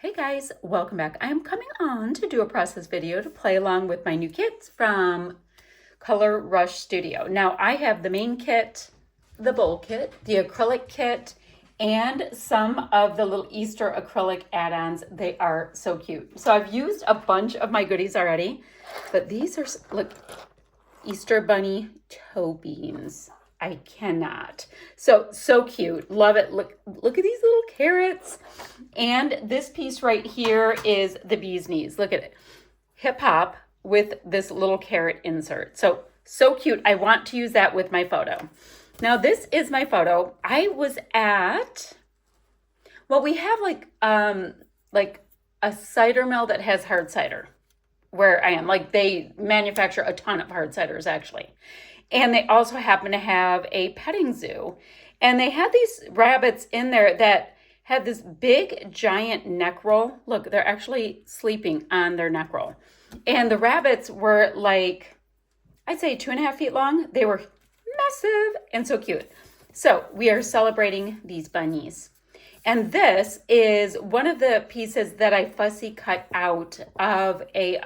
Hey guys, welcome back. I am coming on to do a process video to play along with my new kits from Color Rush Studio. Now I have the main kit, the bowl kit, the acrylic kit, and some of the little Easter acrylic add-ons. They are so cute. So I've used a bunch of my goodies already, but these are, look, Easter bunny toe beans. I cannot. So cute. Love it. Look at these little carrots. And this piece right here is the bee's knees. Look at it. Hip hop with this little carrot insert. So cute. I want to use that with my photo. Now this is my photo. I was at, well, we have like a cider mill that has hard cider where I am. Like they manufacture a ton of hard ciders actually. And they also happen to have a petting zoo. And they had these rabbits in there that had this big giant neck roll. Look, they're actually sleeping on their neck roll. And the rabbits were like, I'd say 2.5 feet long. They were massive and so cute. So we are celebrating these bunnies. And this is one of the pieces that I fussy cut out of a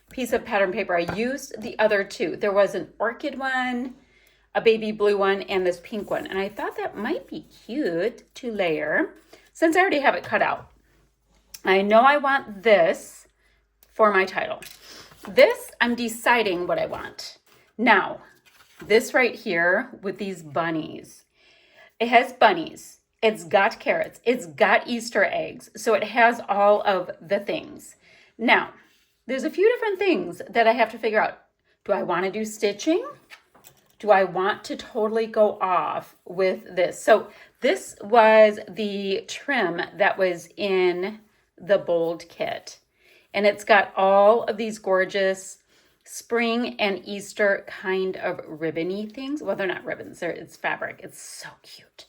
piece of pattern paper. I used the other two. There was an orchid one, a baby blue one, and this pink one. And I thought that might be cute to layer since I already have it cut out. I know I want this for my title. This, I'm deciding what I want. Now, this right here with these bunnies, it has bunnies. It's got carrots. It's got Easter eggs. So it has all of the things. Now, there's a few different things that I have to figure out. Do I want to do stitching? Do I want to totally go off with this? So this was the trim that was in the bold kit. And it's got all of these gorgeous spring and Easter kind of ribbony things. Well, they're not ribbons. It's fabric. It's so cute.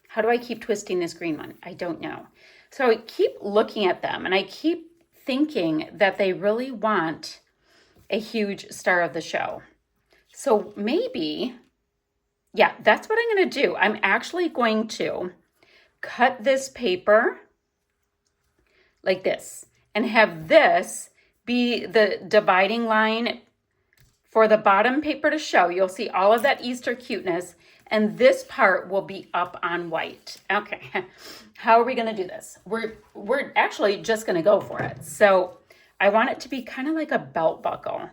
How do I keep twisting this green one? I don't know. So I keep looking at them and I keep thinking that they really want a huge star of the show. So maybe, yeah, that's what I'm going to do. I'm actually going to cut this paper like this and have this be the dividing line for the bottom paper to show. You'll see all of that Easter cuteness, and this part will be up on white. Okay, how are we gonna do this? We're actually just gonna go for it. So I want it to be kind of like a belt buckle.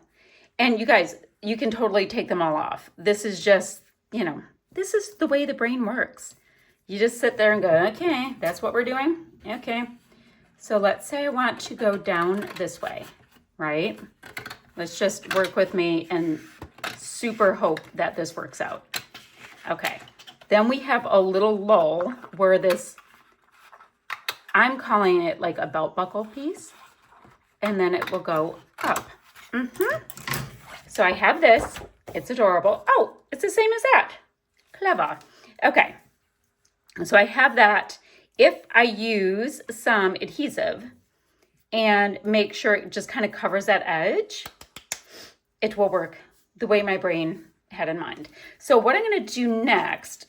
And you guys, you can totally take them all off. This is just, this is the way the brain works. You just sit there and go, okay, that's what we're doing. Okay, so let's say I want to go down this way, right? Let's just work with me and super hope that this works out. Okay, then we have a little lull where this, I'm calling it like a belt buckle piece, and then it will go up. So I have this, it's adorable. Oh, it's the same as that. Clever. Okay, so I have that. If I use some adhesive and make sure it just kind of covers that edge, it will work the way my brain had in mind. So what I'm going to do next,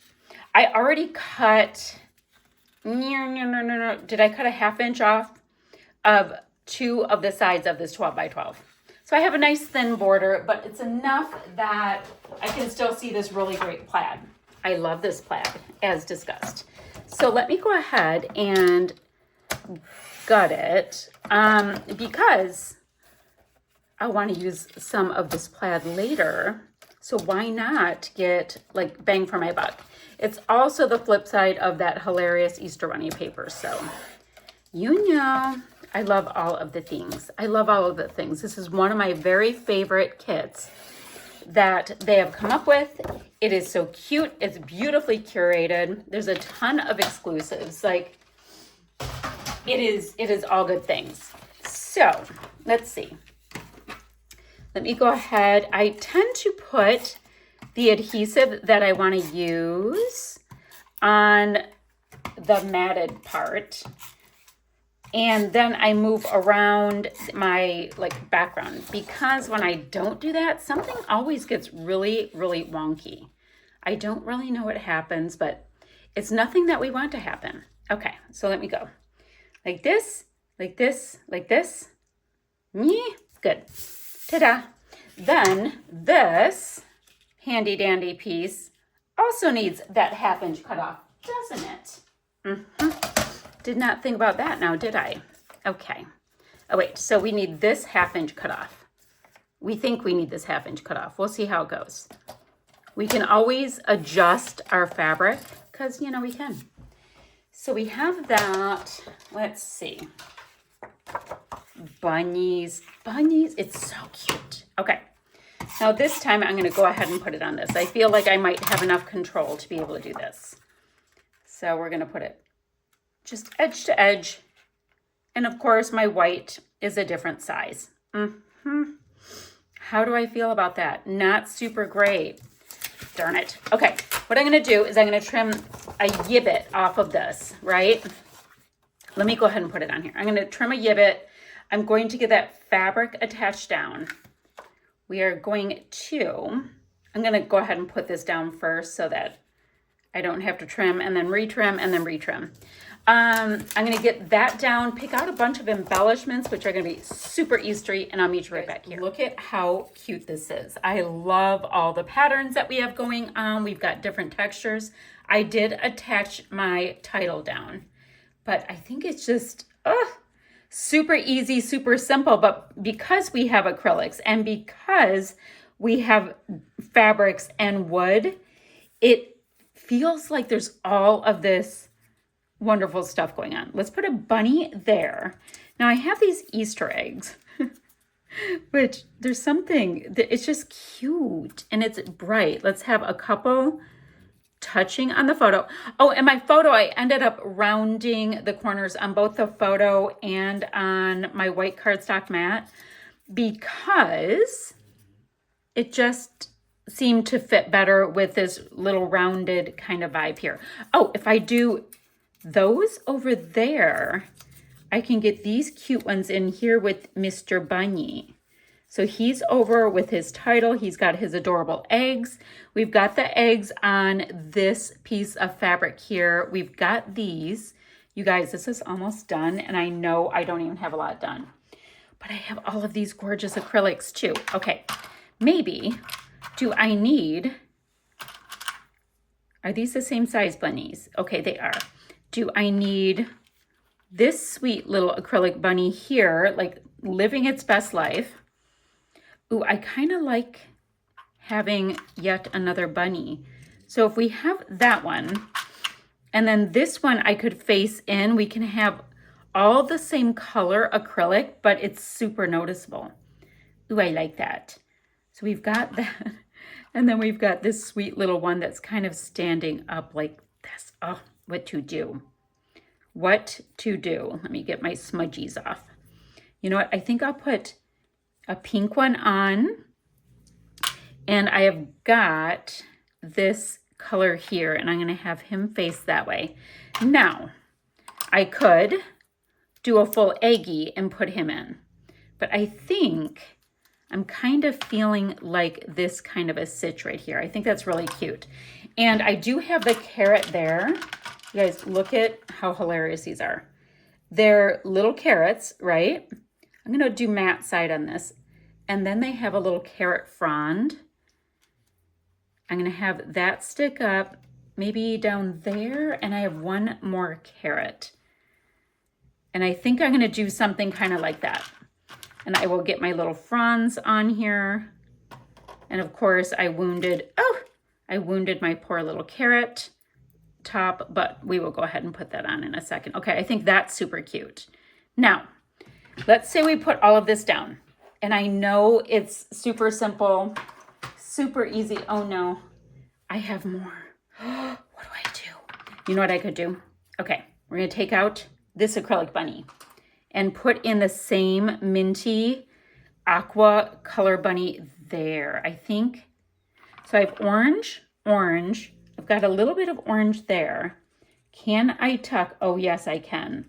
I already cut, did I cut a 1/2 inch off of 2 of the sides of this 12 by 12? So I have a nice thin border, but it's enough that I can still see this really great plaid. I love this plaid, as discussed. So let me go ahead and gut it because I want to use some of this plaid later. So why not get like bang for my buck? It's also the flip side of that hilarious Easter bunny paper. So, I love all of the things. I love all of the things. This is one of my very favorite kits that they have come up with. It is so cute. It's beautifully curated. There's a ton of exclusives. Like it is all good things. So let's see. Let me go ahead. I tend to put the adhesive that I want to use on the matted part. And then I move around my background, because when I don't do that, something always gets really, really wonky. I don't really know what happens, but it's nothing that we want to happen. Okay, so let me go. like this, like this, like this. Yeah, good. Ta-da. Then this handy dandy piece also needs that 1/2 inch cut off, doesn't it? Did not think about that now, did I? Okay. Oh wait, so we need this 1/2 inch cut off. We think we need this 1/2 inch cut off. We'll see how it goes. We can always adjust our fabric because, you know, we can. So we have that. Let's see. Bunnies. It's so cute. Okay. Now this time I'm going to go ahead and put it on this. I feel like I might have enough control to be able to do this. So we're going to put it just edge to edge. And of course my white is a different size. How do I feel about that? Not super great. Darn it. Okay, what I'm going to do is I'm going to trim a yibbit off of this, right? Let me go ahead and put it on here. I'm going to trim a yibbit. I'm going to get that fabric attached down. We are going to, I'm going to go ahead and put this down first so that I don't have to trim and then retrim and then retrim. I'm going to get that down, pick out a bunch of embellishments, which are going to be super Eastery, and I'll meet you right back here. Look at how cute this is. I love all the patterns that we have going on. We've got different textures. I did attach my title down, but I think it's just super easy, super simple. But because we have acrylics and because we have fabrics and wood, it feels like there's all of this wonderful stuff going on. Let's put a bunny there. Now I have these Easter eggs, which there's something that it's just cute and it's bright. Let's have a couple touching on the photo. Oh, and my photo, I ended up rounding the corners on both the photo and on my white cardstock mat because it just seemed to fit better with this little rounded kind of vibe here. Oh, if I do those over there, I can get these cute ones in here with Mr. Bunny. So he's over with his title. He's got his adorable eggs. We've got the eggs on this piece of fabric here. We've got these. You guys, this is almost done, and I know I don't even have a lot done. But I have all of these gorgeous acrylics too. Okay, maybe, do I need, are these the same size bunnies? Okay, they are. Do I need this sweet little acrylic bunny here, like living its best life? Ooh, I kind of like having yet another bunny. So if we have that one, and then this one I could face in, we can have all the same color acrylic, but it's super noticeable. Ooh, I like that. So we've got that. And then we've got this sweet little one that's kind of standing up like this. Oh, what to do? What to do? Let me get my smudgies off. You know what? I think I'll put a pink one on. And I have got this color here, and I'm going to have him face that way. Now, I could do a full eggie and put him in. But I think I'm kind of feeling like this kind of a stitch right here. I think that's really cute. And I do have the carrot there. You guys, look at how hilarious these are. They're little carrots, right? I'm going to do matte side on this. And then they have a little carrot frond. I'm going to have that stick up, maybe down there. And I have one more carrot. And I think I'm going to do something kind of like that. And I will get my little fronds on here. And of course, I wounded my poor little carrot top, but we will go ahead and put that on in a second. Okay, I think that's super cute. Now, let's say we put all of this down. And I know it's super simple, super easy. Oh no, I have more. What do I do? You know what I could do? Okay, we're gonna take out this acrylic bunny and put in the same minty aqua color bunny there, I think. So I have orange, orange. I've got a little bit of orange there. Can I tuck? Oh, yes, I can.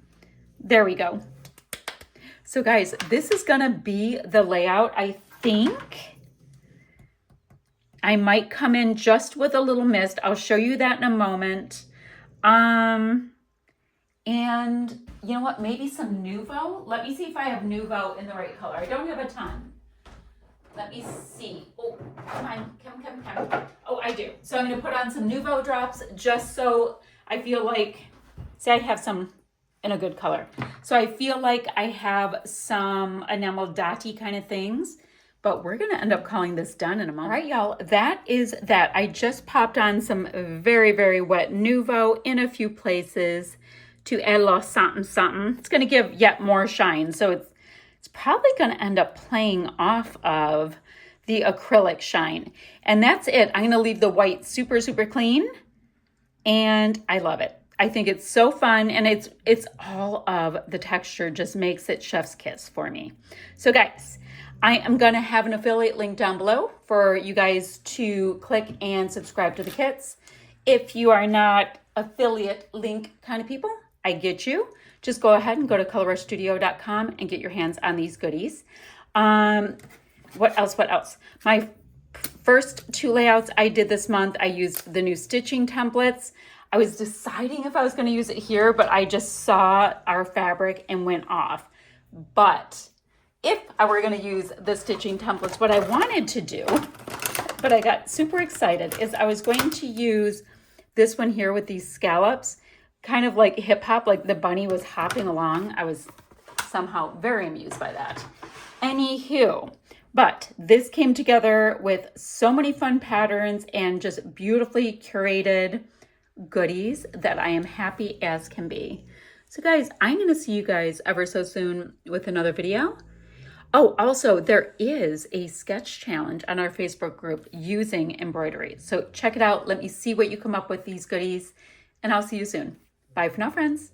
There we go. So guys, this is gonna be the layout. I think I might come in just with a little mist. I'll show you that in a moment. And And you know what? Maybe some Nuvo. Let me see if I have Nuvo in the right color. I don't have a ton. Let me see. Oh, come on. Come. Oh, I do. So I'm going to put on some Nuvo drops just so I feel like, see, I have some in a good color. So I feel like I have some enamel dotty kind of things, but we're going to end up calling this done in a moment. All right, y'all, that is that. I just popped on some very, very wet Nuvo in a few places to add a little something, something. It's going to give yet more shine. So it's probably going to end up playing off of the acrylic shine. And that's it. I'm going to leave the white super, super clean. And I love it. I think it's so fun, and it's all of the texture just makes it chef's kiss for me. So guys, I am going to have an affiliate link down below for you guys to click and subscribe to the kits. If you are not affiliate link kind of people, I get you. Just go ahead and go to colorrushstudio.com and get your hands on these goodies. What else? My first two layouts I did this month, I used the new stitching templates. I was deciding if I was going to use it here, but I just saw our fabric and went off. But if I were going to use the stitching templates, what I wanted to do, but I got super excited, is I was going to use this one here with these scallops, kind of like hip hop, like the bunny was hopping along. I was somehow very amused by that. Anywho, but this came together with so many fun patterns and just beautifully curated goodies that I am happy as can be. So guys, I'm going to see you guys ever so soon with another video. Oh, also, there is a sketch challenge on our Facebook group using embroidery. So check it out. Let me see what you come up with these goodies, and I'll see you soon. Bye for now, friends.